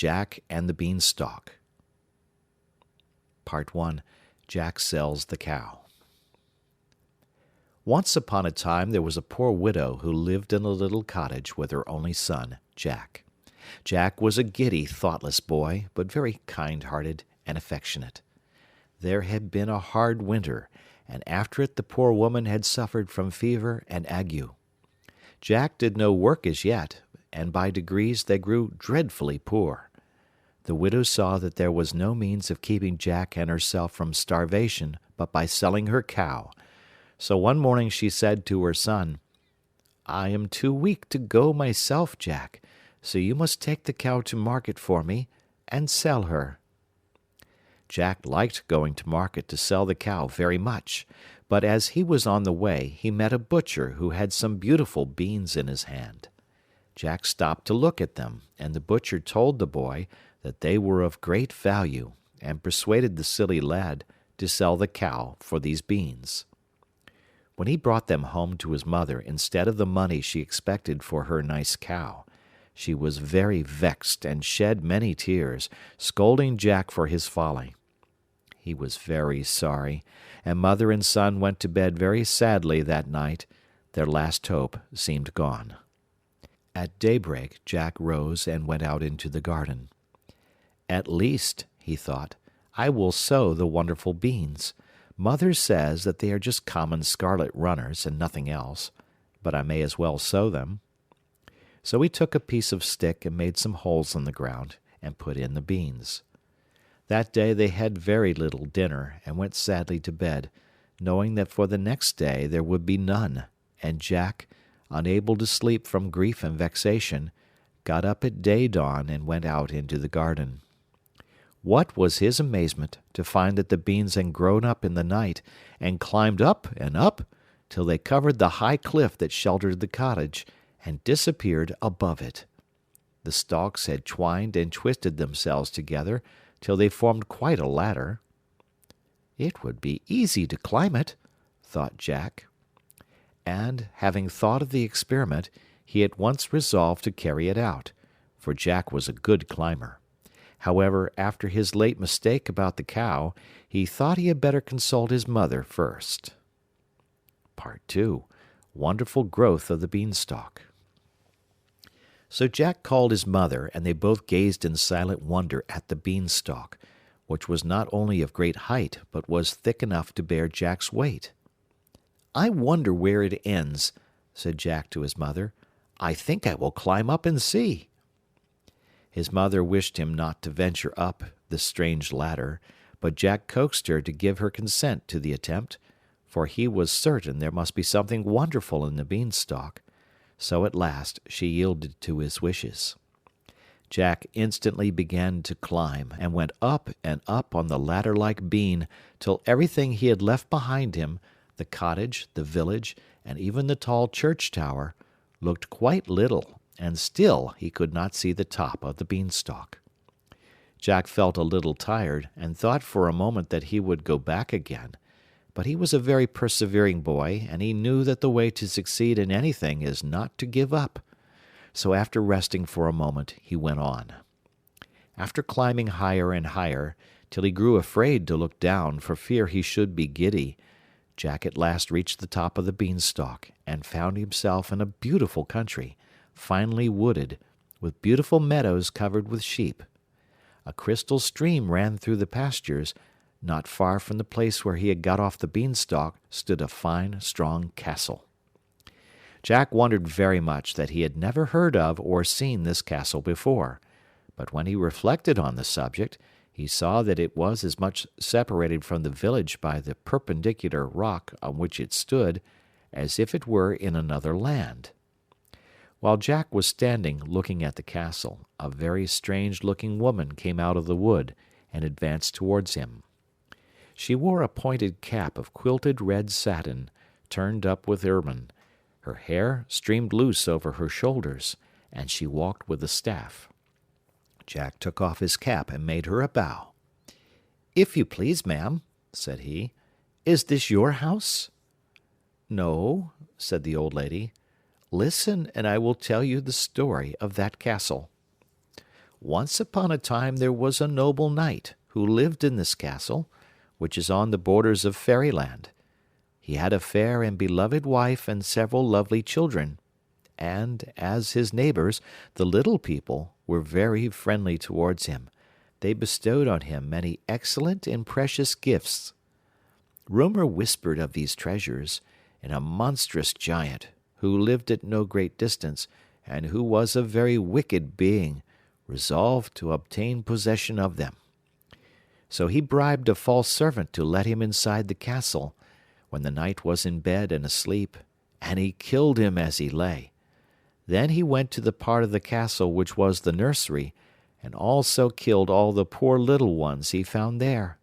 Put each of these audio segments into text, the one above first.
Jack and the Beanstalk. Part 1. Jack Sells the Cow. Once upon a time there was a poor widow who lived in a little cottage with her only son, Jack. Jack was a giddy, thoughtless boy, but very kind-hearted and affectionate. There had been a hard winter, and after it the poor woman had suffered from fever and ague. Jack did no work as yet, and by degrees they grew dreadfully poor. The widow saw that there was no means of keeping Jack and herself from starvation but by selling her cow. So one morning she said to her son, "I am too weak to go myself, Jack, so you must take the cow to market for me and sell her." Jack liked going to market to sell the cow very much, but as he was on the way he met a butcher who had some beautiful beans in his hand. Jack stopped to look at them, and the butcher told the boy that they were of great value, and persuaded the silly lad to sell the cow for these beans. When he brought them home to his mother instead of the money she expected for her nice cow, she was very vexed and shed many tears, scolding Jack for his folly. He was very sorry, and mother and son went to bed very sadly that night. Their last hope seemed gone. At daybreak Jack rose and went out into the garden. "At least," he thought, "I will sow the wonderful beans. Mother says that they are just common scarlet runners and nothing else, but I may as well sow them." So he took a piece of stick and made some holes in the ground and put in the beans. That day they had very little dinner and went sadly to bed, knowing that for the next day there would be none, and Jack, unable to sleep from grief and vexation, got up at day dawn and went out into the garden. What was his amazement to find that the beans had grown up in the night and climbed up and up till they covered the high cliff that sheltered the cottage and disappeared above it. The stalks had twined and twisted themselves together till they formed quite a ladder. "It would be easy to climb it," thought Jack. And, having thought of the experiment, he at once resolved to carry it out, for Jack was a good climber. However, after his late mistake about the cow, he thought he had better consult his mother first. Part 2. Wonderful Growth of the Beanstalk. So Jack called his mother, and they both gazed in silent wonder at the beanstalk, which was not only of great height, but was thick enough to bear Jack's weight. "I wonder where it ends," said Jack to his mother. "I think I will climb up and see." His mother wished him not to venture up the strange ladder, but Jack coaxed her to give her consent to the attempt, for he was certain there must be something wonderful in the beanstalk. So at last she yielded to his wishes. Jack instantly began to climb, and went up and up on the ladder-like bean, till everything he had left behind him, the cottage, the village, and even the tall church tower, looked quite little, and still he could not see the top of the beanstalk. Jack felt a little tired, and thought for a moment that he would go back again. But he was a very persevering boy, and he knew that the way to succeed in anything is not to give up. So after resting for a moment, he went on. After climbing higher and higher, till he grew afraid to look down for fear he should be giddy, Jack at last reached the top of the beanstalk, and found himself in a beautiful country, finely wooded, with beautiful meadows covered with sheep. A crystal stream ran through the pastures. Not far from the place where he had got off the beanstalk stood a fine, strong castle. Jack wondered very much that he had never heard of or seen this castle before, but when he reflected on the subject, he saw that it was as much separated from the village by the perpendicular rock on which it stood as if it were in another land. While Jack was standing looking at the castle, a very strange-looking woman came out of the wood and advanced towards him. She wore a pointed cap of quilted red satin, turned up with ermine. Her hair streamed loose over her shoulders, and she walked with a staff. Jack took off his cap and made her a bow. "If you please, ma'am," said he, "is this your house?" "No," said the old lady. "Listen, and I will tell you the story of that castle. Once upon a time there was a noble knight who lived in this castle, which is on the borders of Fairyland. He had a fair and beloved wife and several lovely children, and, as his neighbors, the little people, were very friendly towards him. They bestowed on him many excellent and precious gifts. Rumor whispered of these treasures, and a monstrous giant, who lived at no great distance, and who was a very wicked being, resolved to obtain possession of them. So he bribed a false servant to let him inside the castle, when the knight was in bed and asleep, and he killed him as he lay. Then he went to the part of the castle which was the nursery, and also killed all the poor little ones he found there.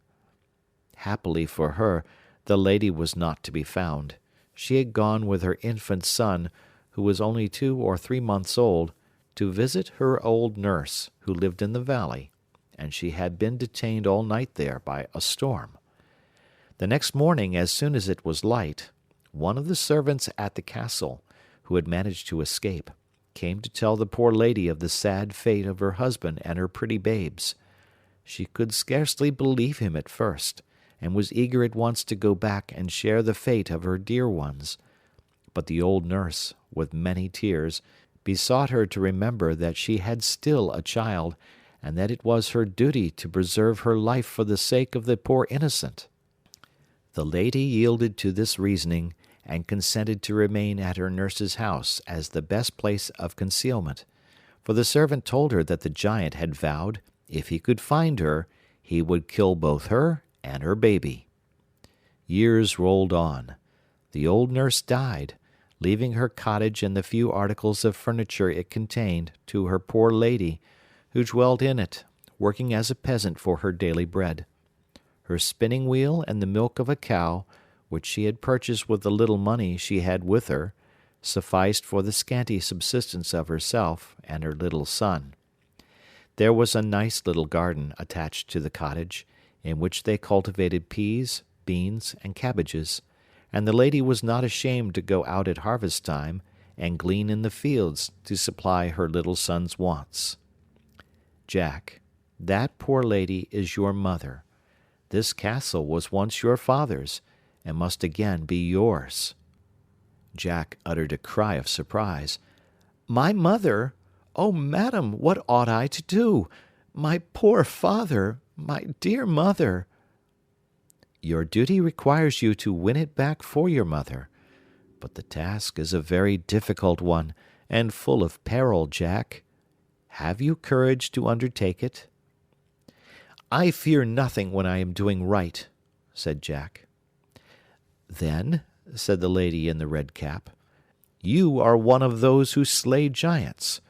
Happily for her, the lady was not to be found. She had gone with her infant son, who was only 2 or 3 months old, to visit her old nurse, who lived in the valley, and she had been detained all night there by a storm. The next morning, as soon as it was light, one of the servants at the castle, who had managed to escape, came to tell the poor lady of the sad fate of her husband and her pretty babes. She could scarcely believe him at first, and was eager at once to go back and share the fate of her dear ones. But the old nurse, with many tears, besought her to remember that she had still a child, and that it was her duty to preserve her life for the sake of the poor innocent. The lady yielded to this reasoning, and consented to remain at her nurse's house as the best place of concealment, for the servant told her that the giant had vowed, if he could find her, he would kill both her and her baby. Years rolled on. The old nurse died, leaving her cottage and the few articles of furniture it contained to her poor lady, who dwelt in it, working as a peasant for her daily bread. Her spinning wheel and the milk of a cow, which she had purchased with the little money she had with her, sufficed for the scanty subsistence of herself and her little son. There was a nice little garden attached to the cottage, in which they cultivated peas, beans, and cabbages, and the lady was not ashamed to go out at harvest time and glean in the fields to supply her little son's wants. Jack, that poor lady is your mother. This castle was once your father's, and must again be yours." Jack uttered a cry of surprise. "My mother? Oh, madam, what ought I to do? My poor father, my dear mother!" "Your duty requires you to win it back for your mother, but the task is a very difficult one, and full of peril, Jack. Have you courage to undertake it?" "I fear nothing when I am doing right," said Jack. "Then," said the lady in the red cap, "you are one of those who slay giants.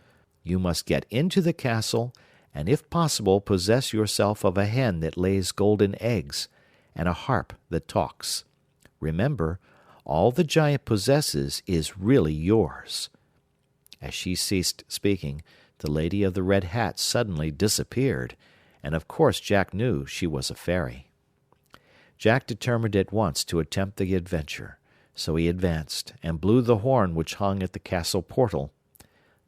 You must get into the castle, and if possible possess yourself of a hen that lays golden eggs, and a harp that talks. Remember, all the giant possesses is really yours." As she ceased speaking, the lady of the red hat suddenly disappeared, and of course Jack knew she was a fairy. Jack determined at once to attempt the adventure, so he advanced, and blew the horn which hung at the castle portal.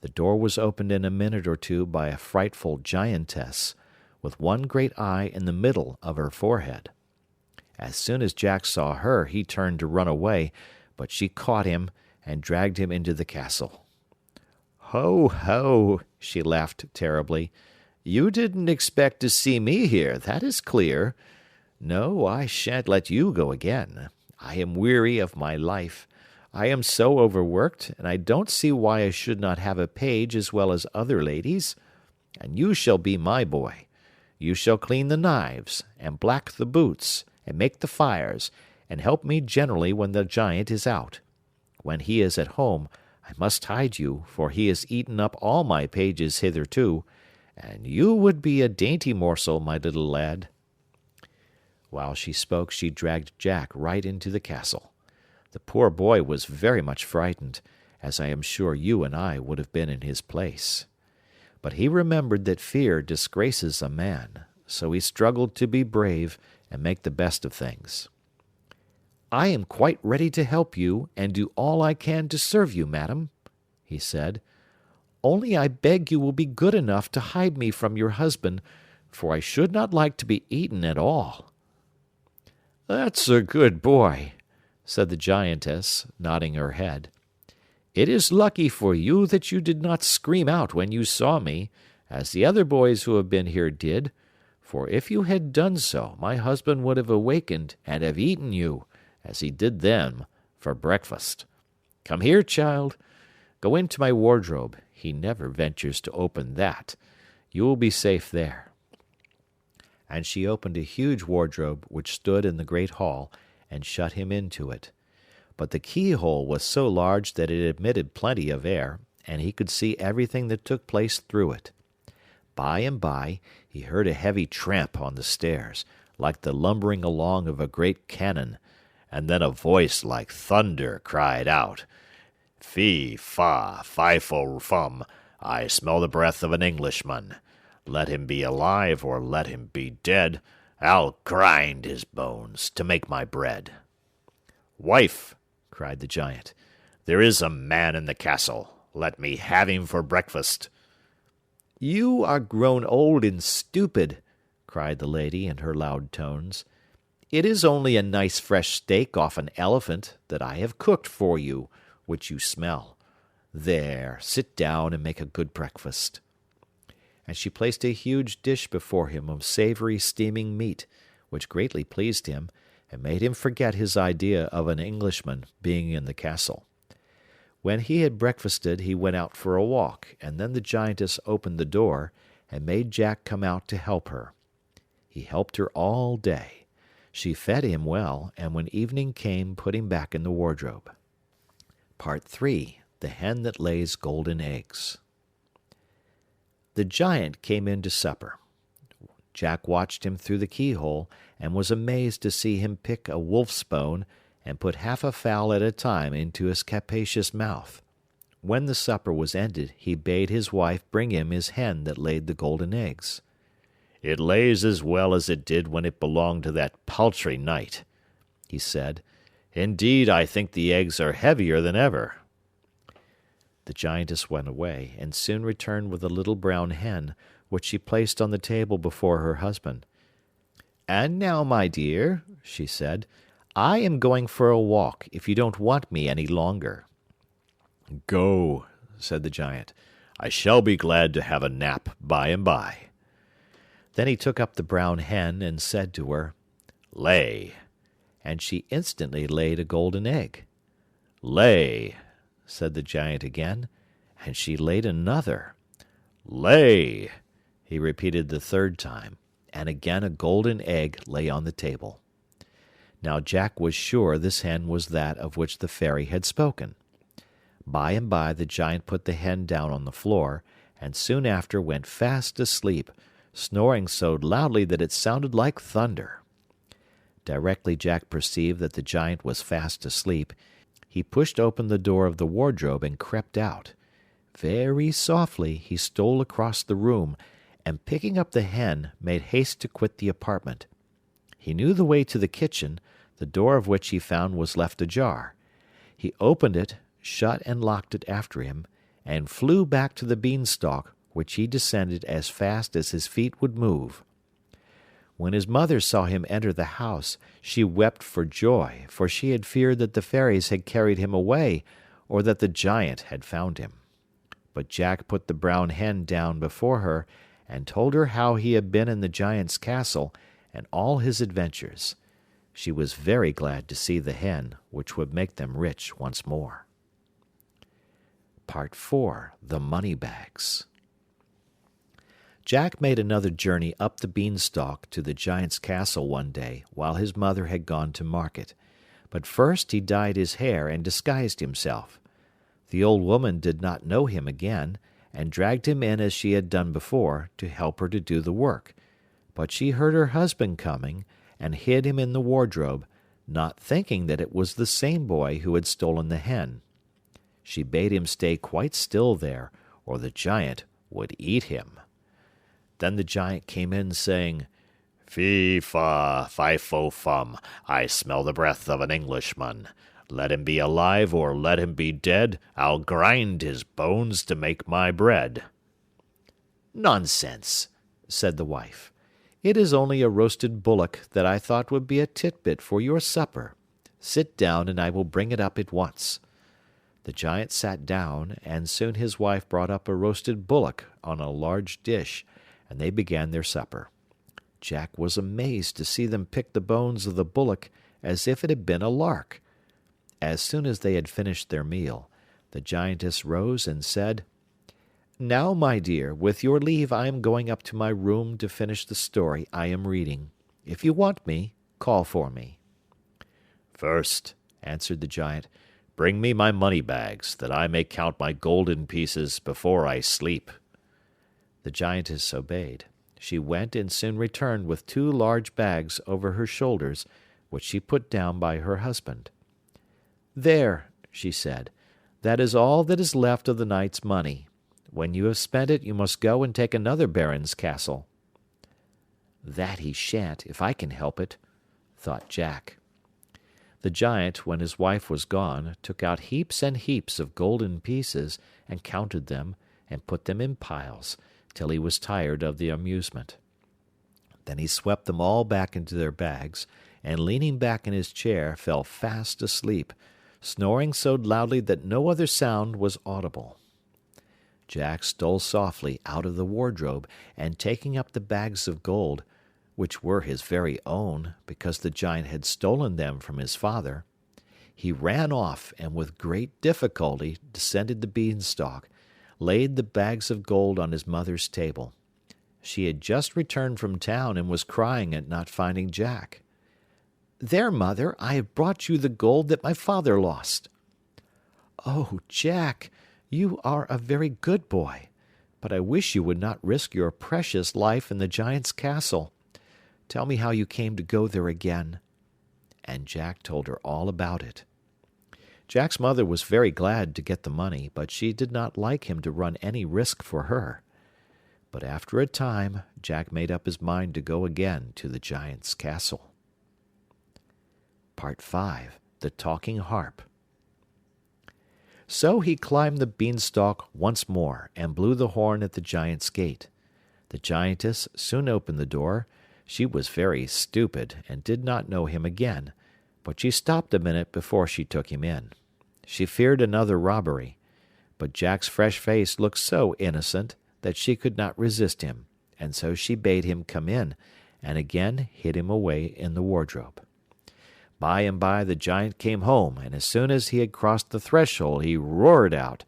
The door was opened in a minute or two by a frightful giantess, with one great eye in the middle of her forehead. As soon as Jack saw her, he turned to run away, but she caught him and dragged him into the castle. "Ho, ho!" she laughed terribly. "You didn't expect to see me here, that is clear. No, I shan't let you go again. I am weary of my life. I am so overworked, and I don't see why I should not have a page as well as other ladies. And you shall be my boy. You shall clean the knives, and black the boots, and make the fires, and help me generally when the giant is out. When he is at home, I must hide you, for he has eaten up all my pages hitherto, and you would be a dainty morsel, my little lad." While she spoke, she dragged Jack right into the castle. The poor boy was very much frightened, as I am sure you and I would have been in his place. But he remembered that fear disgraces a man, so he struggled to be brave and make the best of things. "I am quite ready to help you, and do all I can to serve you, madam," he said. Only I beg you will be good enough to hide me from your husband, for I should not like to be eaten at all." "That's a good boy," said the giantess, nodding her head. "It is lucky for you that you did not scream out when you saw me, as the other boys who have been here did, for if you had done so, my husband would have awakened and have eaten you, as he did them, for breakfast. Come here, child. Go into my wardrobe. He never ventures to open that. You will be safe there." And she opened a huge wardrobe which stood in the great hall, and shut him into it. But the keyhole was so large that it admitted plenty of air, and he could see everything that took place through it. By and by he heard a heavy tramp on the stairs, like the lumbering along of a great cannon, and then a voice like thunder cried out, "Fee, fa, fi fo fum, I smell the breath of an Englishman. Let him be alive or let him be dead, I'll grind his bones to make my bread." "Wife," cried the giant, "there is a man in the castle. Let me have him for breakfast." "You are grown old and stupid," cried the lady in her loud tones. "It is only a nice fresh steak off an elephant that I have cooked for you, which you smell. There, sit down and make a good breakfast." And she placed a huge dish before him of savory steaming meat, which greatly pleased him, and made him forget his idea of an Englishman being in the castle. When he had breakfasted he went out for a walk, and then the giantess opened the door, and made Jack come out to help her. He helped her all day. She fed him well, and when evening came put him back in the wardrobe. Part 3. The Hen that Lays Golden Eggs. The giant came in to supper. Jack watched him through the keyhole, and was amazed to see him pick a wolf's bone and put half a fowl at a time into his capacious mouth. When the supper was ended, he bade his wife bring him his hen that laid the golden eggs. "It lays as well as it did when it belonged to that paltry knight," he said. "Indeed, I think the eggs are heavier than ever." The giantess went away, and soon returned with a little brown hen, which she placed on the table before her husband. "And now, my dear," she said, "I am going for a walk, if you don't want me any longer." "Go," said the giant. "I shall be glad to have a nap by and by." Then he took up the brown hen and said to her, "Lay," and she instantly laid a golden egg. "Lay," said the giant again, and she laid another. "Lay," he repeated the third time, and again a golden egg lay on the table. Now Jack was sure this hen was that of which the fairy had spoken. By and by the giant put the hen down on the floor, and soon after went fast asleep, snoring so loudly that it sounded like thunder. Directly Jack perceived that the giant was fast asleep, he pushed open the door of the wardrobe and crept out. Very softly he stole across the room, and picking up the hen, made haste to quit the apartment. He knew the way to the kitchen, the door of which he found was left ajar. He opened it, shut and locked it after him, and flew back to the beanstalk, which he descended as fast as his feet would move. When his mother saw him enter the house, she wept for joy, for she had feared that the fairies had carried him away, or that the giant had found him. But Jack put the brown hen down before her, and told her how he had been in the giant's castle, and all his adventures. She was very glad to see the hen, which would make them rich once more. Part 4. The Money Bags. Jack made another journey up the beanstalk to the giant's castle one day, while his mother had gone to market. But first he dyed his hair and disguised himself. The old woman did not know him again, and dragged him in as she had done before, to help her to do the work. But she heard her husband coming, and hid him in the wardrobe, not thinking that it was the same boy who had stolen the hen. She bade him stay quite still there, or the giant would eat him. Then the giant came in, saying, "Fee, fa, fi fo fum, I smell the breath of an Englishman. Let him be alive or let him be dead, I'll grind his bones to make my bread." "Nonsense," said the wife. "It is only a roasted bullock that I thought would be a titbit for your supper. Sit down, and I will bring it up at once." The giant sat down, and soon his wife brought up a roasted bullock on a large dish, and they began their supper. Jack was amazed to see them pick the bones of the bullock as if it had been a lark. As soon as they had finished their meal, the giantess rose and said, "Now, my dear, with your leave I am going up to my room to finish the story I am reading. If you want me, call for me." "First," answered the giant, "bring me my money bags, that I may count my golden pieces before I sleep." The giantess obeyed. She went and soon returned with 2 large bags over her shoulders, which she put down by her husband. "There," she said, "that is all that is left of the night's money. When you have spent it, you must go and take another baron's castle." "That he shan't, if I can help it," thought Jack. The giant, when his wife was gone, took out heaps and heaps of golden pieces, and counted them, and put them in piles, till he was tired of the amusement. Then he swept them all back into their bags, and leaning back in his chair, fell fast asleep, snoring so loudly that no other sound was audible. Jack stole softly out of the wardrobe, and taking up the bags of gold, which were his very own, because the giant had stolen them from his father, he ran off and with great difficulty descended the beanstalk, laid the bags of gold on his mother's table. She had just returned from town and was crying at not finding Jack. "There, mother, I have brought you the gold that my father lost." "Oh, Jack, you are a very good boy, but I wish you would not risk your precious life in the giant's castle. Tell me how you came to go there again." And Jack told her all about it. Jack's mother was very glad to get the money, but she did not like him to run any risk for her. But after a time, Jack made up his mind to go again to the giant's castle. Part 5. The Talking Harp. So he climbed the beanstalk once more, and blew the horn at the giant's gate. The giantess soon opened the door. She was very stupid, and did not know him again, but she stopped a minute before she took him in. She feared another robbery, but Jack's fresh face looked so innocent that she could not resist him, and so she bade him come in, and again hid him away in the wardrobe. By and by the giant came home, and as soon as he had crossed the threshold he roared out,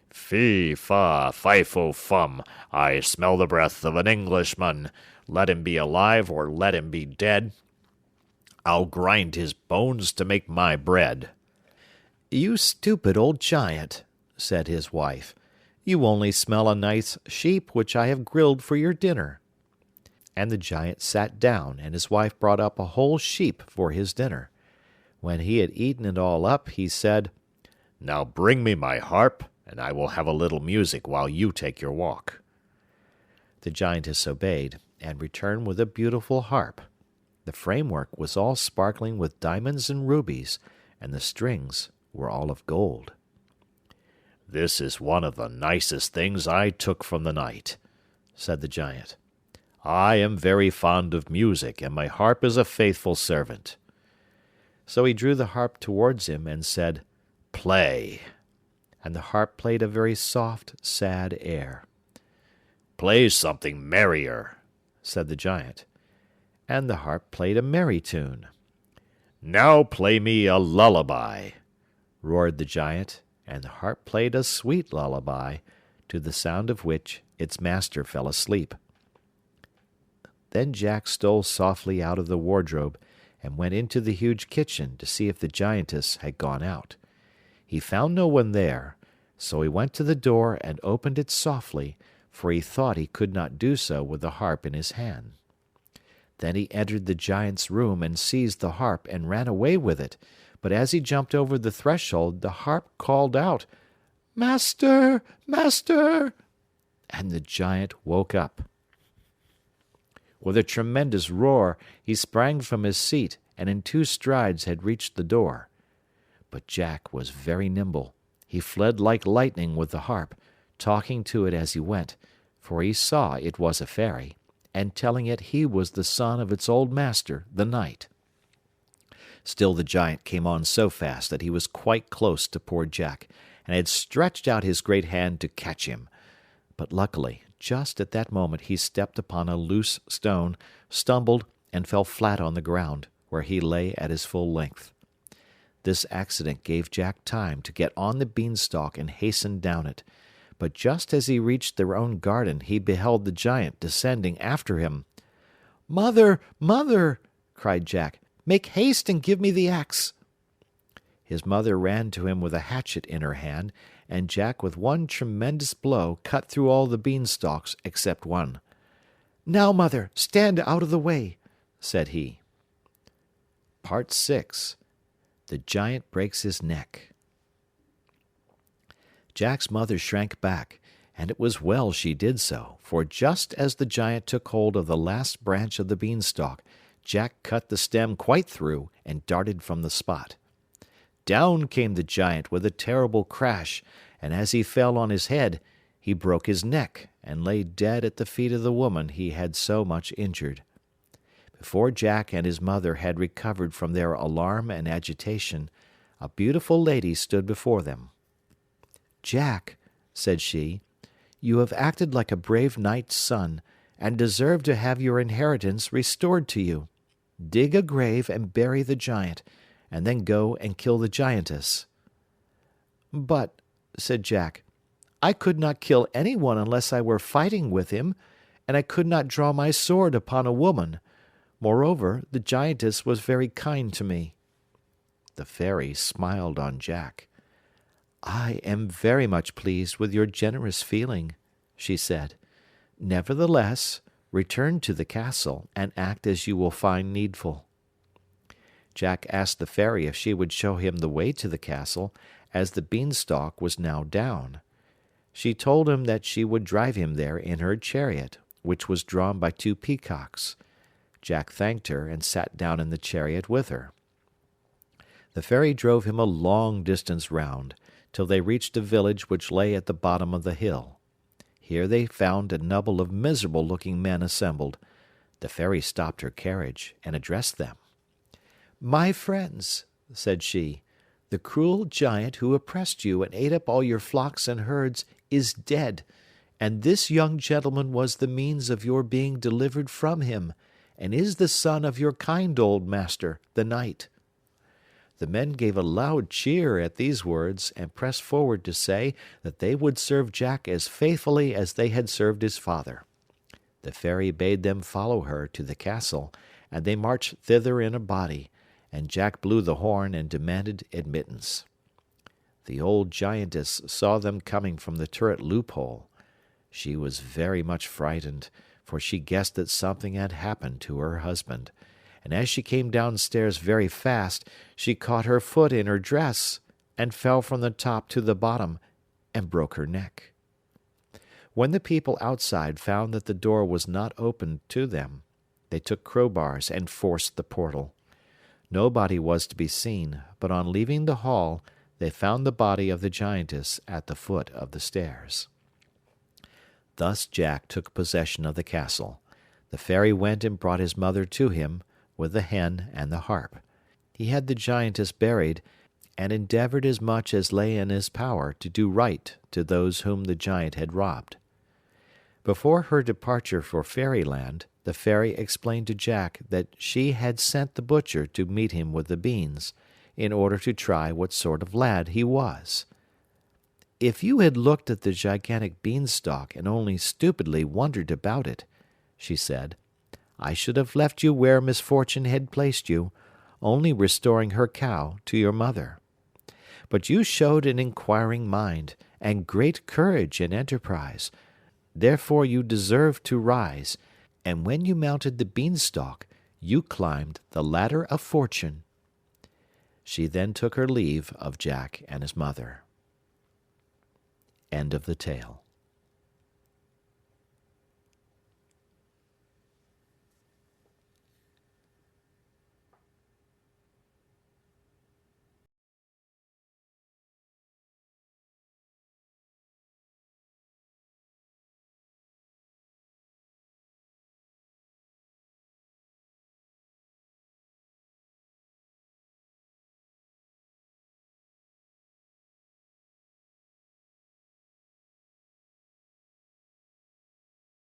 "Fee, fa, fifo, fum, I smell the breath of an Englishman. Let him be alive or let him be dead, I'll grind his bones to make my bread." "You stupid old giant," said his wife. "You only smell a nice sheep which I have grilled for your dinner." And the giant sat down, and his wife brought up a whole sheep for his dinner. When he had eaten it all up, he said, "Now bring me my harp, and I will have a little music while you take your walk." The giantess obeyed, and returned with a beautiful harp. The framework was all sparkling with diamonds and rubies, and the strings were all of gold. "This is one of the nicest things I took from the night," said the giant. "I am very fond of music, and my harp is a faithful servant." So he drew the harp towards him and said, "Play." And the harp played a very soft, sad air. "Play something merrier," said the giant. And the harp played a merry tune. "Now play me a lullaby," roared the giant, and the harp played a sweet lullaby, to the sound of which its master fell asleep. Then Jack stole softly out of the wardrobe, and went into the huge kitchen to see if the giantess had gone out. He found no one there, so he went to the door and opened it softly, for he thought he could not do so with the harp in his hand. Then he entered the giant's room and seized the harp and ran away with it, but as he jumped over the threshold, the harp called out, "Master! Master!" and the giant woke up. With a tremendous roar, he sprang from his seat, and in 2 strides had reached the door. But Jack was very nimble. He fled like lightning with the harp, talking to it as he went, for he saw it was a fairy, and telling it he was the son of its old master, the knight. Still the giant came on so fast that he was quite close to poor Jack, and had stretched out his great hand to catch him. But luckily, just at that moment he stepped upon a loose stone, stumbled, and fell flat on the ground, where he lay at his full length. This accident gave Jack time to get on the beanstalk and hasten down it, but just as he reached their own garden he beheld the giant descending after him. "Mother, mother!" cried Jack, "make haste and give me the axe." His mother ran to him with a hatchet in her hand, and Jack with one tremendous blow cut through all the beanstalks except one. "Now, mother, stand out of the way," said he. Part 6. The Giant Breaks His Neck. Jack's mother shrank back, and it was well she did so, for just as the giant took hold of the last branch of the beanstalk, Jack cut the stem quite through and darted from the spot. Down came the giant with a terrible crash, and as he fell on his head, he broke his neck and lay dead at the feet of the woman he had so much injured. Before Jack and his mother had recovered from their alarm and agitation, a beautiful lady stood before them. "Jack," said she, "you have acted like a brave knight's son, and deserve to have your inheritance restored to you. Dig a grave and bury the giant, and then go and kill the giantess." "But," said Jack, "I could not kill anyone unless I were fighting with him, and I could not draw my sword upon a woman. Moreover, the giantess was very kind to me." The fairy smiled on Jack. "I am very much pleased with your generous feeling," she said. "Nevertheless, return to the castle and act as you will find needful." Jack asked the fairy if she would show him the way to the castle, as the beanstalk was now down. She told him that she would drive him there in her chariot, which was drawn by 2 peacocks. Jack thanked her and sat down in the chariot with her. The fairy drove him a long distance round, till they reached a village which lay at the bottom of the hill. Here they found a number of miserable-looking men assembled. The fairy stopped her carriage and addressed them. "My friends," said she, "the cruel giant who oppressed you and ate up all your flocks and herds is dead, and this young gentleman was the means of your being delivered from him, and is the son of your kind old master, the knight." The men gave a loud cheer at these words, and pressed forward to say that they would serve Jack as faithfully as they had served his father. The fairy bade them follow her to the castle, and they marched thither in a body, and Jack blew the horn and demanded admittance. The old giantess saw them coming from the turret loophole. She was very much frightened, for she guessed that something had happened to her husband, and as she came downstairs very fast, she caught her foot in her dress, and fell from the top to the bottom, and broke her neck. When the people outside found that the door was not opened to them, they took crowbars and forced the portal. Nobody was to be seen, but on leaving the hall, they found the body of the giantess at the foot of the stairs. Thus Jack took possession of the castle. The fairy went and brought his mother to him, with the hen and the harp. He had the giantess buried, and endeavored as much as lay in his power to do right to those whom the giant had robbed. Before her departure for Fairyland, the fairy explained to Jack that she had sent the butcher to meet him with the beans, in order to try what sort of lad he was. "If you had looked at the gigantic beanstalk and only stupidly wondered about it," she said, "I should have left you where misfortune had placed you, only restoring her cow to your mother. But you showed an inquiring mind, and great courage and enterprise. Therefore you deserved to rise, and when you mounted the beanstalk, you climbed the ladder of fortune." She then took her leave of Jack and his mother. End of the tale.